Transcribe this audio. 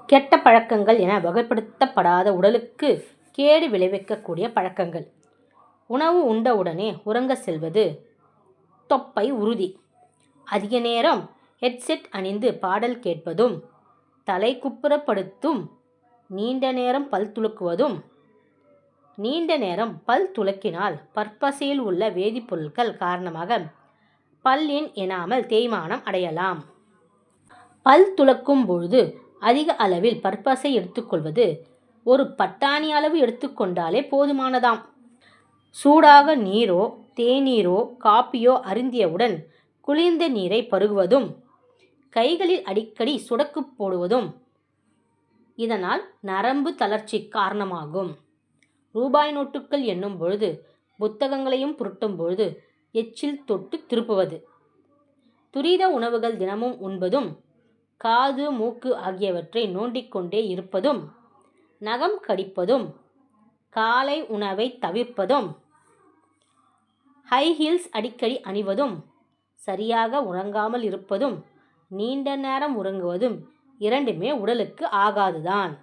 கெட்ட பழக்கங்கள் என வகைப்படுத்தப்படாத உடலுக்கு கேடு விளைவிக்கக்கூடிய பழக்கங்கள். உணவு உண்டவுடனே உறங்க செல்வது, தொப்பை உறுதி, அதிக நேரம் ஹெட்செட் அணிந்து பாடல் கேட்பதும், தலை குப்புறப்படுத்தும், நீண்ட நேரம் பல் துலக்குவதும். நீண்ட நேரம் பல் துலக்கினால் பற்பசையில் உள்ள வேதிப்பொருட்கள் காரணமாக பல்லின் எனாமல் தேய்மானம் அடையலாம். பல் துலக்கும் பொழுது அதிக அளவில் பற்பசை எடுத்துக்கொள்வது. ஒரு பட்டாணி அளவு எடுத்துக்கொண்டாலே போதுமானதாம். சூடாக நீரோ தேநீரோ காப்பியோ அருந்தியவுடன் குளிர்ந்த நீரை பருகுவதும், கைகளில் அடிக்கடி சுடக்கு போடுவதும் இதனால் நரம்பு தளர்ச்சி காரணமாகும். ரூபாய் நோட்டுகள் எண்ணும் பொழுது, புத்தகங்களையும் புரட்டும் பொழுது எச்சில் தொட்டு திருப்புவது, துரித உணவுகள் தினமும் உண்பதும், காது மூக்கு ஆகியவற்றை நோண்டிக்கொண்டே இருப்பதும், நகம் கடிப்பதும், காலை உணவை தவிர்ப்பதும், ஹை ஹீல்ஸ் அடிக்கடி அணிவதும், சரியாக உறங்காமல் இருப்பதும், நீண்ட நேரம் உறங்குவதும் இரண்டுமே உடலுக்கு ஆகாதுதான்.